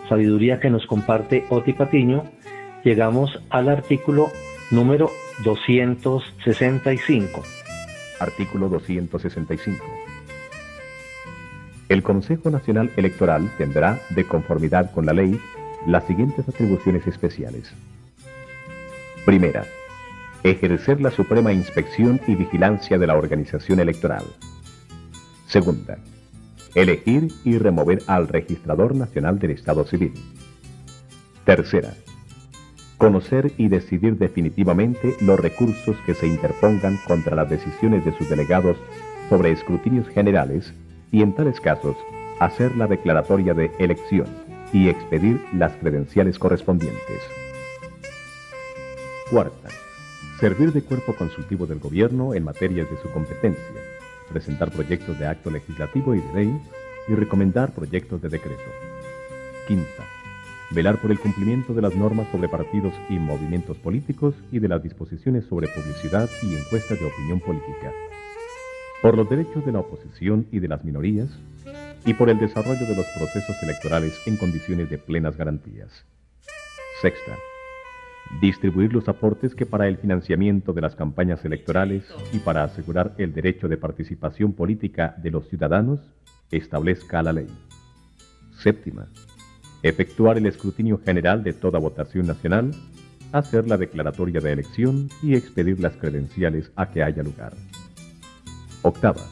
sabiduría que nos comparte Oti Patiño, llegamos al artículo número 265. Artículo 265. El Consejo Nacional Electoral tendrá, de conformidad con la ley, las siguientes atribuciones especiales. Primera, ejercer la suprema inspección y vigilancia de la organización electoral. Segunda, elegir y remover al Registrador Nacional del Estado Civil. Tercera, conocer y decidir definitivamente los recursos que se interpongan contra las decisiones de sus delegados sobre escrutinios generales y, en tales casos, hacer la declaratoria de elección y expedir las credenciales correspondientes. Cuarta, servir de cuerpo consultivo del gobierno en materias de su competencia, presentar proyectos de acto legislativo y de ley y recomendar proyectos de decreto. Quinta, velar por el cumplimiento de las normas sobre partidos y movimientos políticos y de las disposiciones sobre publicidad y encuestas de opinión política, por los derechos de la oposición y de las minorías, y por el desarrollo de los procesos electorales en condiciones de plenas garantías. Sexta, distribuir los aportes que para el financiamiento de las campañas electorales y para asegurar el derecho de participación política de los ciudadanos establezca la ley. Séptima, efectuar el escrutinio general de toda votación nacional, hacer la declaratoria de elección y expedir las credenciales a que haya lugar. Octava,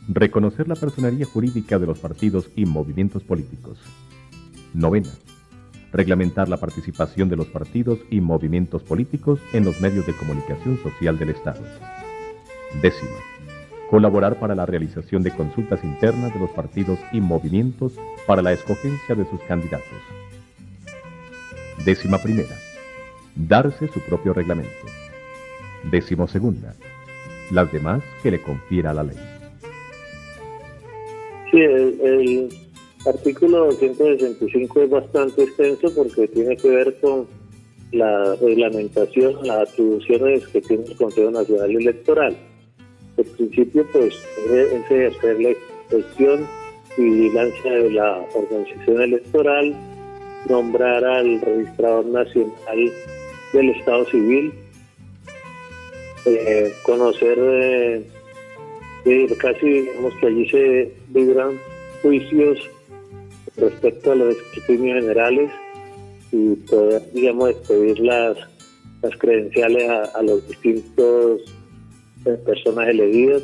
reconocer la personería jurídica de los partidos y movimientos políticos. Novena, reglamentar la participación de los partidos y movimientos políticos en los medios de comunicación social del Estado. Décima, colaborar para la realización de consultas internas de los partidos y movimientos para la escogencia de sus candidatos. Décima primera, darse su propio reglamento. Décimo segunda, las demás que le confiera la ley. Sí, el artículo 265 es bastante extenso porque tiene que ver con la reglamentación, las atribuciones que tiene el Consejo Nacional Electoral. El principio, pues, es ejercer la inspección y vigilancia de la organización electoral, nombrar al Registrador Nacional del Estado Civil, conocer casi, digamos que allí se libran juicios respecto a los escrutinios generales y poder, digamos, expedir las credenciales a los distintos personas elegidas.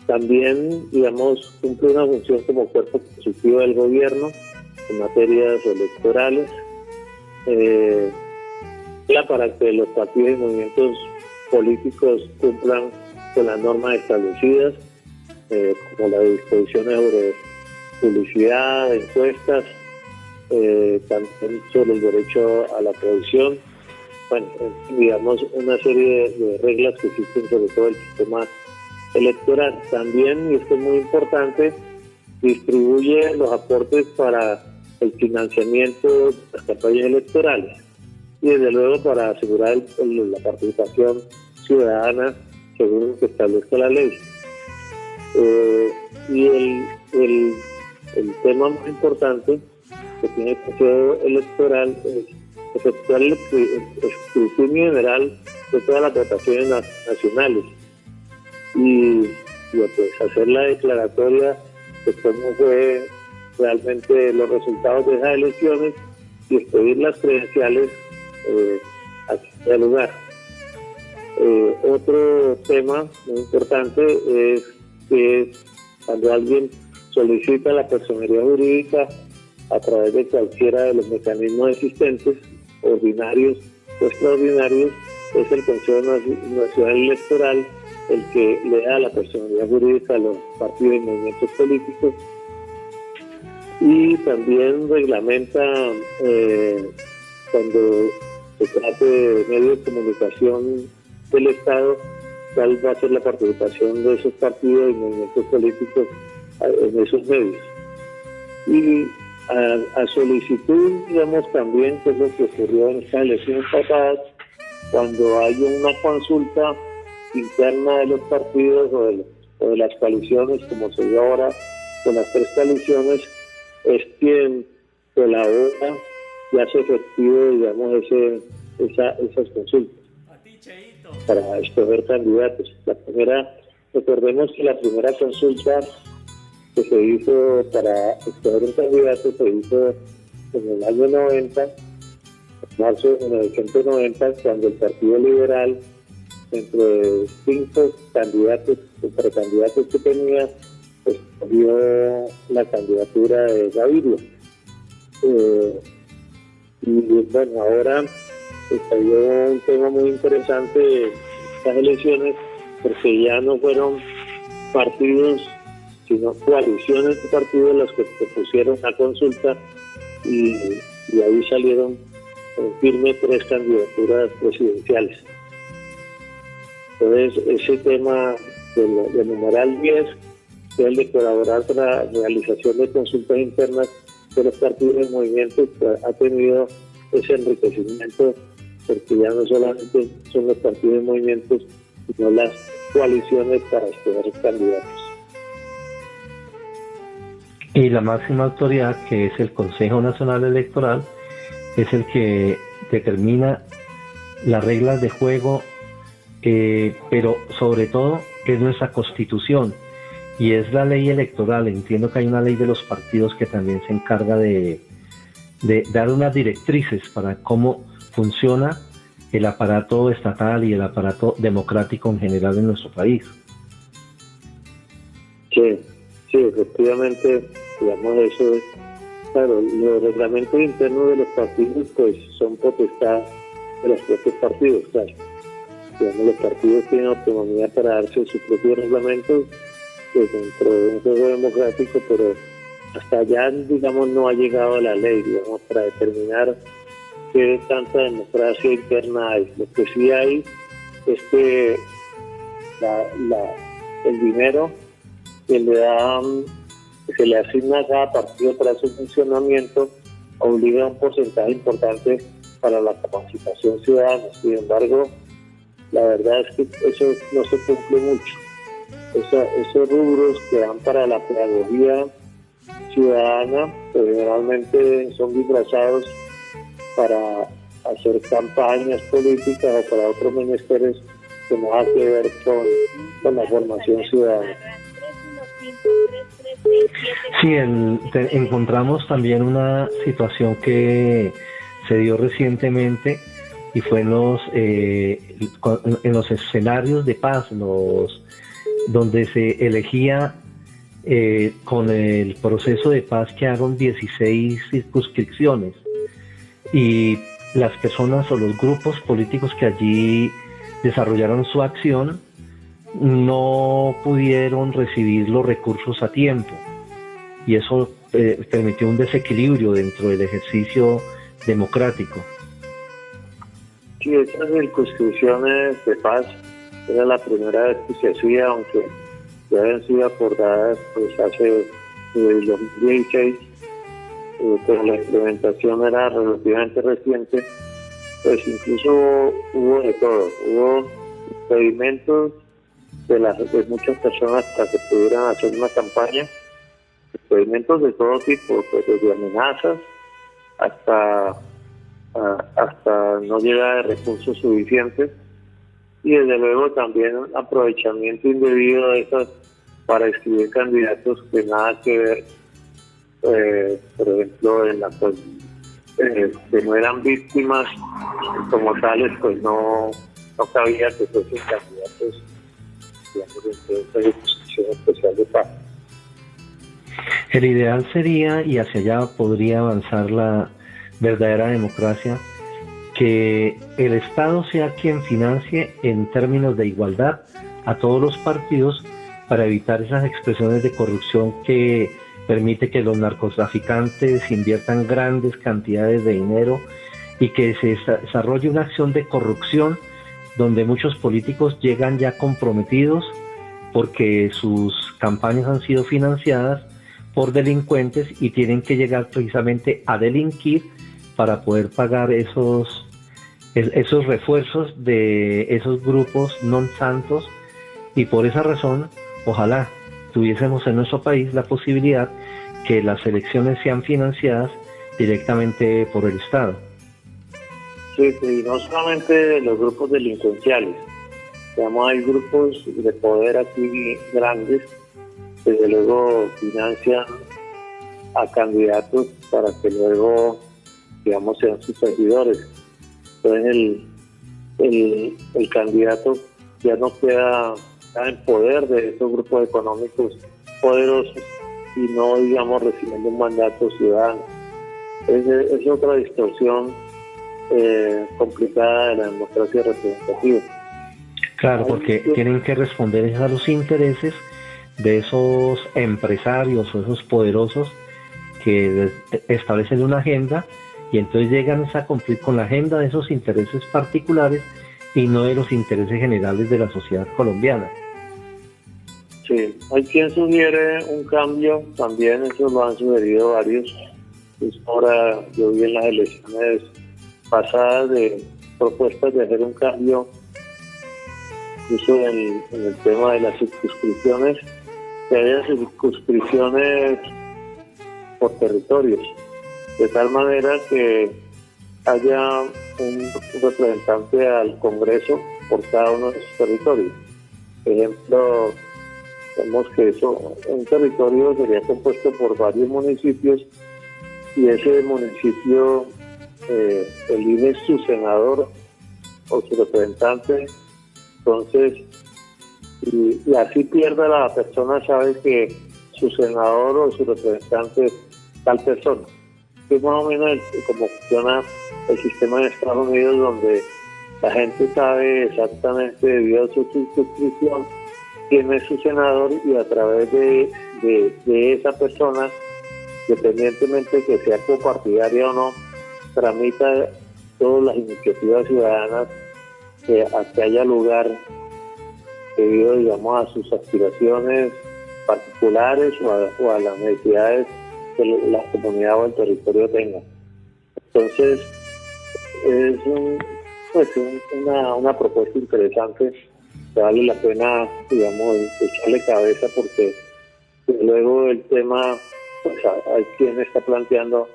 También, digamos, cumple una función como cuerpo consultivo del gobierno en materias electorales, para que los partidos y movimientos políticos cumplan con las normas establecidas, como las disposiciones sobre publicidad, encuestas, también sobre el derecho a la producción, bueno, digamos, una serie de reglas que existen sobre todo el sistema electoral. También, y esto es muy importante, distribuye los aportes para el financiamiento de las campañas electorales y desde luego para asegurar la participación ciudadana según lo que establezca la ley. Y el tema más importante que tiene el Consejo Electoral es efectuar el escrutinio general de todas las votaciones nacionales y pues hacer la declaratoria de cómo fue realmente los resultados de esas elecciones y expedir las credenciales a que haya lugar. Otro tema muy importante es que cuando alguien solicita la personería jurídica a través de cualquiera de los mecanismos existentes, ordinarios o extraordinarios, es el Consejo Nacional Electoral el que le da la personería jurídica a los partidos y movimientos políticos, y también reglamenta cuando se trate de medios de comunicación del Estado cuál va a ser la participación de esos partidos y movimientos políticos en esos medios. Y a solicitud, digamos, también, que es lo que ocurrió en estas elecciones pasadas, cuando hay una consulta interna de los partidos o de las coaliciones, como se dio ahora con las 3 coaliciones, es quien colabora y hace efectivo, digamos, esas consultas para escoger candidatos. Recordemos que la primera consulta que se hizo para escoger un candidato se hizo en el año 90, marzo de 1990, cuando el Partido Liberal, entre 5 candidatos, precandidatos que tenía, escogió la candidatura de Gaviria. Y bueno, ahora salió un tema muy interesante de estas elecciones, porque ya no fueron partidos, sino coaliciones de partidos las que propusieron la consulta, y ahí salieron firmes 3 candidaturas presidenciales. Entonces, ese tema del numeral 10, que es el de colaborar con la realización de consultas internas de los partidos y movimientos, pues, ha tenido ese enriquecimiento, porque ya no solamente son los partidos y movimientos, sino las coaliciones para escoger candidatos. Y la máxima autoridad, que es el Consejo Nacional Electoral, es el que determina las reglas de juego, pero sobre todo es nuestra Constitución y es la ley electoral. Entiendo que hay una ley de los partidos que también se encarga de dar unas directrices para cómo funciona el aparato estatal y el aparato democrático en general en nuestro país. Sí, efectivamente, digamos, eso es, claro, los reglamentos internos de los partidos pues son potestad de los propios partidos, claro. Digamos, los partidos tienen autonomía para darse sus propios reglamentos, pues, dentro de un juego democrático, pero hasta allá, digamos, no ha llegado la ley, digamos, para determinar qué tanta democracia interna hay. Lo que sí hay es que el dinero que se le asigna a cada partido para su funcionamiento obliga a un porcentaje importante para la capacitación ciudadana. Sin embargo, la verdad es que eso no se cumple mucho. Esos rubros que dan para la pedagogía ciudadana, pues generalmente son disfrazados para hacer campañas políticas o para otros menesteres que nada que ver con la formación ciudadana. Sí, encontramos también una situación que se dio recientemente, y fue en los escenarios de paz, donde se elegía con el proceso de paz, quedaron 16 circunscripciones, y las personas o los grupos políticos que allí desarrollaron su acción no pudieron recibir los recursos a tiempo, y eso permitió un desequilibrio dentro del ejercicio democrático. Sí, esas circunscripciones de paz era la primera vez que se hacía, aunque ya habían sido acordadas pues hace 2016, pero la implementación era relativamente reciente. Pues incluso hubo de todo, hubo impedimentos de muchas personas para que pudieran hacer una campaña, experimentos de todo tipo, pues desde amenazas hasta no llegada de recursos suficientes, y desde luego también aprovechamiento indebido de esas para escribir candidatos que nada que ver, por ejemplo, en la que no eran víctimas como tales, pues no cabía que fuesen candidatos, digamos, dentro de esta disposición especial de paz. El ideal sería, y hacia allá podría avanzar la verdadera democracia, que el Estado sea quien financie en términos de igualdad a todos los partidos, para evitar esas expresiones de corrupción que permite que los narcotraficantes inviertan grandes cantidades de dinero, y que se desarrolle una acción de corrupción donde muchos políticos llegan ya comprometidos porque sus campañas han sido financiadas por delincuentes y tienen que llegar precisamente a delinquir para poder pagar esos refuerzos de esos grupos non santos. Y por esa razón, ojalá tuviésemos en nuestro país la posibilidad que las elecciones sean financiadas directamente por el Estado. Sí, y no solamente los grupos delincuenciales, digamos, hay grupos de poder aquí grandes que desde luego financian a candidatos para que luego, digamos, sean sus seguidores. entonces el candidato ya no queda en poder de estos grupos económicos poderosos y no, digamos, recibiendo un mandato ciudadano. Es otra distorsión complicada de la democracia representativa. Claro, porque tienen que responder a los intereses de esos empresarios o esos poderosos que establecen una agenda y entonces llegan a cumplir con la agenda de esos intereses particulares y no de los intereses generales de la sociedad colombiana. Sí, hay quien sugiere un cambio, también eso lo han sugerido varios. Ahora yo vi en las elecciones pasadas de propuestas de hacer un cambio, incluso en el tema de las circunscripciones, que haya circunscripciones por territorios, de tal manera que haya un representante al Congreso por cada uno de esos territorios. Por ejemplo, vemos que un territorio sería compuesto por varios municipios y ese municipio elige su senador o su representante, entonces y así pierda la persona, sabe que su senador o su representante es tal persona. Es más o menos como funciona el sistema en Estados Unidos, donde la gente sabe exactamente, debido a su circunscripción, quién es su senador, y a través de esa persona, independientemente de que sea copartidaria o no, tramita todas las iniciativas ciudadanas a que haya lugar debido, digamos, a sus aspiraciones particulares o a las necesidades que la comunidad o el territorio tenga. Entonces, es una propuesta interesante que vale la pena, digamos, echarle cabeza, porque luego el tema, pues hay quien está planteando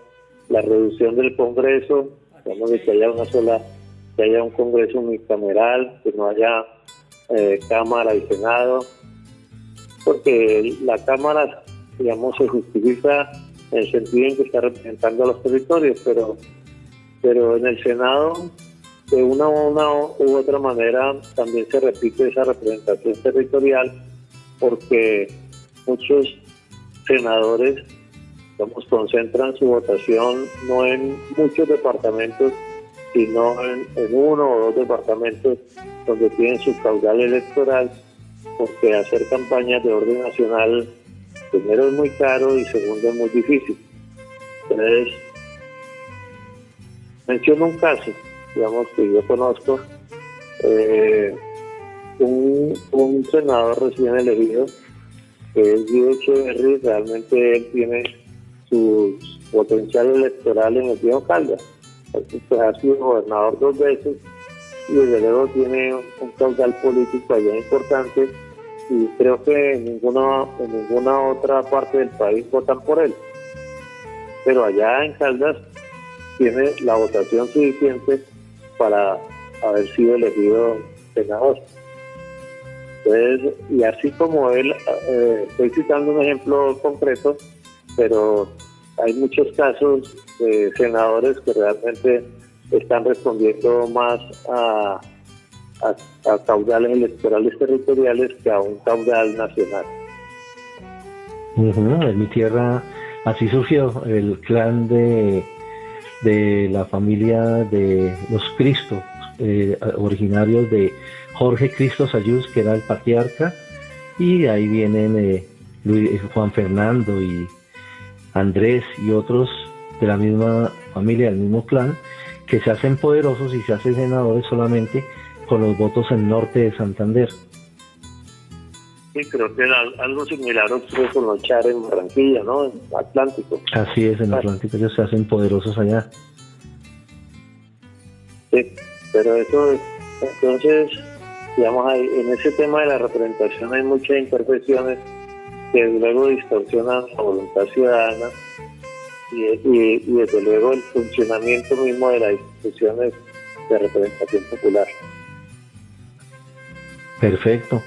la reducción del Congreso, digamos, de que haya un Congreso unicameral, que no haya Cámara y Senado, porque la Cámara, digamos, se justifica en el sentido en que está representando a los territorios, pero en el Senado, de una u otra manera, también se repite esa representación territorial, porque muchos senadores, digamos, concentran su votación no en muchos departamentos, sino en uno o dos departamentos donde tienen su caudal electoral, porque hacer campañas de orden nacional, primero es muy caro y segundo es muy difícil. Entonces, menciono un caso, digamos, que yo conozco, un senador recién elegido, que es Guido Echeverry. Realmente él tiene su potencial electoral en el Viejo Caldas, pues ha sido gobernador 2 veces y desde luego tiene un caudal político allá importante, y creo que en ninguna otra parte del país votan por él, pero allá en Caldas tiene la votación suficiente para haber sido elegido senador. Entonces, y así como él, estoy citando un ejemplo concreto, pero hay muchos casos de senadores que realmente están respondiendo más a caudales electorales territoriales que a un caudal nacional. En mi tierra así surgió el clan de la familia de los Cristos, originarios de Jorge Cristo Sayús, que era el patriarca, y ahí vienen Juan Fernando y Andrés y otros de la misma familia, del mismo clan, que se hacen poderosos y se hacen senadores solamente con los votos en norte de Santander. Sí, creo que era algo similar ocurre con los Char en Barranquilla, ¿no? En Atlántico. Así es, en Atlántico ellos se hacen poderosos allá. Sí, pero eso, entonces, digamos, en ese tema de la representación hay muchas imperfecciones que luego distorsionan la voluntad ciudadana y desde luego el funcionamiento mismo de las instituciones de representación popular. Perfecto.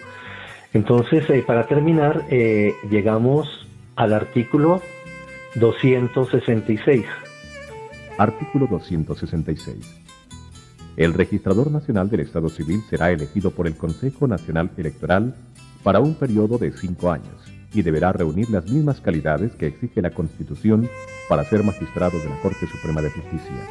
Entonces, para terminar, llegamos al artículo 266. Artículo 266. El registrador nacional del Estado Civil será elegido por el Consejo Nacional Electoral para un periodo de 5 años y deberá reunir las mismas calidades que exige la Constitución para ser magistrado de la Corte Suprema de Justicia.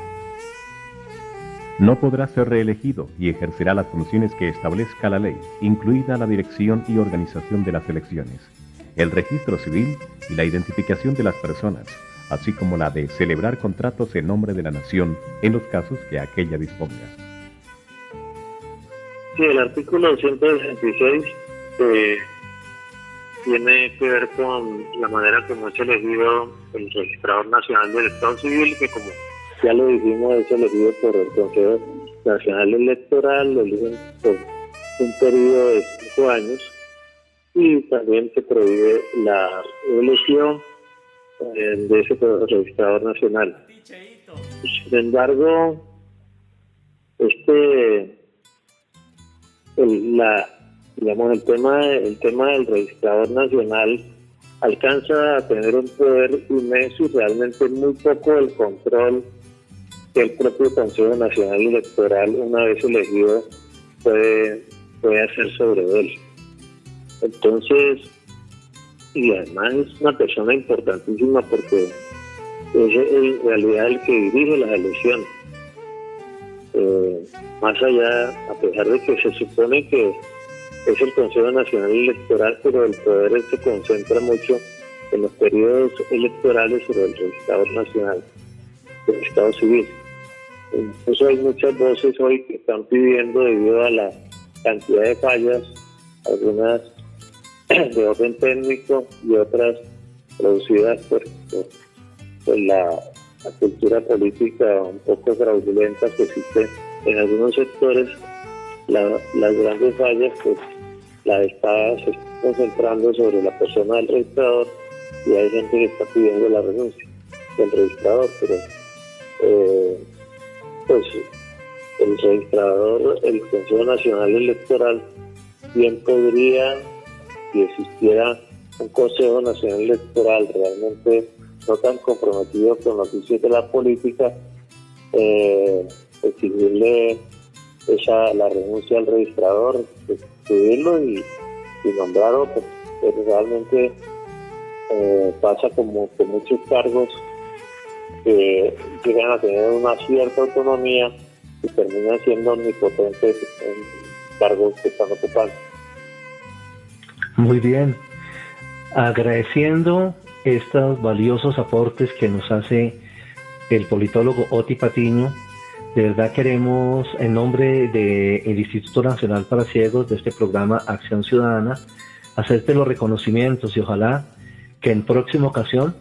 No podrá ser reelegido y ejercerá las funciones que establezca la ley, incluida la dirección y organización de las elecciones, el registro civil y la identificación de las personas, así como la de celebrar contratos en nombre de la nación en los casos que aquella disponga. Sí, el artículo 166 tiene que ver con la manera como es elegido el registrador nacional del Estado Civil, que como ya lo dijimos, es elegido por el Consejo Nacional Electoral, lo eligen por un periodo de 5 años, y también se prohíbe la elección de ese registrador nacional. Sin embargo, el tema del registrador nacional alcanza a tener un poder inmenso y realmente muy poco el control que el propio Consejo Nacional Electoral, una vez elegido, puede hacer sobre él. Entonces, y además es una persona importantísima porque es en realidad el que dirige las elecciones. Más allá, a pesar de que se supone que es el Consejo Nacional Electoral, pero el poder se concentra mucho en los periodos electorales sobre el registrador nacional del Estado Civil. Incluso hay muchas voces hoy que están pidiendo, debido a la cantidad de fallas, algunas de orden técnico y otras producidas por la cultura política un poco fraudulenta que existe en algunos sectores. Las grandes fallas pues se está concentrando sobre la persona del registrador, y hay gente que está pidiendo la renuncia del registrador, pero pues el registrador, el Consejo Nacional Electoral, bien podría, si existiera un Consejo Nacional Electoral realmente no tan comprometido con los vicios de la política, exigirle la renuncia al registrador, subirlo y nombrar otro. Pero realmente pasa como que muchos cargos que llegan a tener una cierta autonomía y terminan siendo omnipotentes en cargos que están ocupando. Muy bien. Agradeciendo estos valiosos aportes que nos hace el politólogo Oti Patiño, de verdad queremos, en nombre del Instituto Nacional para Ciegos, de este programa Acción Ciudadana, hacerte los reconocimientos y ojalá que en próxima ocasión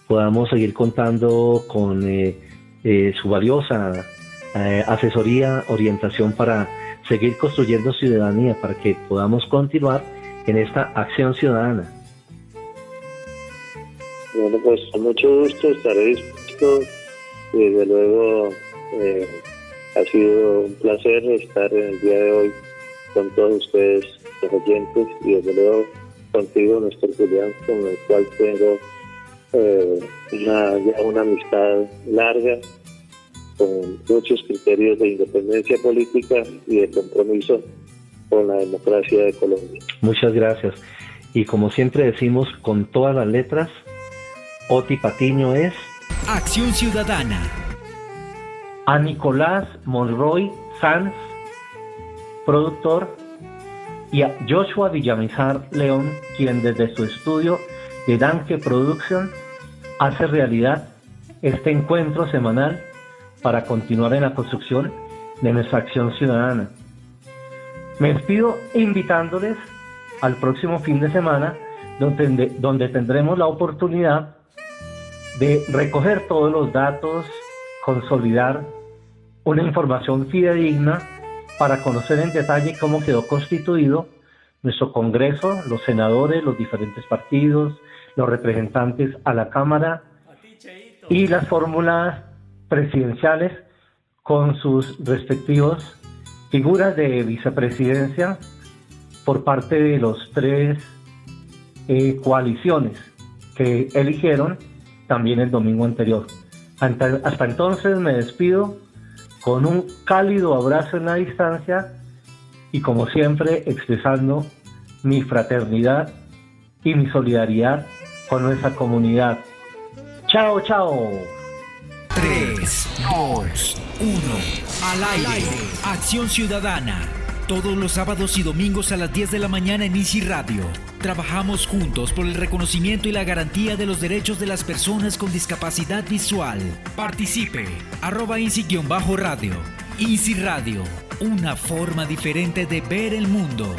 podamos seguir contando con su valiosa asesoría, orientación para seguir construyendo ciudadanía, para que podamos continuar en esta acción ciudadana. Bueno, pues con mucho gusto estaré dispuesto. Desde luego ha sido un placer estar en el día de hoy con todos ustedes, los oyentes, y desde luego contigo, Néstor Julián, con el cual tengo ya una amistad larga, con muchos criterios de independencia política y de compromiso con la democracia de Colombia. Muchas gracias. Y como siempre decimos con todas las letras, Oti Patiño es Acción Ciudadana. A Nicolás Monroy Sanz, productor, y a Joshua Villamizar León, quien desde su estudio de Danke Production hace realidad este encuentro semanal para continuar en la construcción de nuestra acción ciudadana. Me despido invitándoles al próximo fin de semana, donde tendremos la oportunidad de recoger todos los datos, consolidar una información fidedigna para conocer en detalle cómo quedó constituido nuestro Congreso, los senadores, los diferentes partidos, los representantes a la Cámara y las fórmulas presidenciales con sus respectivos figuras de vicepresidencia por parte de los tres coaliciones que eligieron también el domingo anterior. Hasta entonces me despido con un cálido abrazo en la distancia y como siempre expresando mi fraternidad y mi solidaridad con nuestra comunidad. ¡Chao, chao! 3, 2, 1. Al aire. Acción Ciudadana. Todos los sábados y domingos a las 10 de la mañana en Easy Radio. Trabajamos juntos por el reconocimiento y la garantía de los derechos de las personas con discapacidad visual. Participe. @Easy-radio. Easy Radio. Una forma diferente de ver el mundo.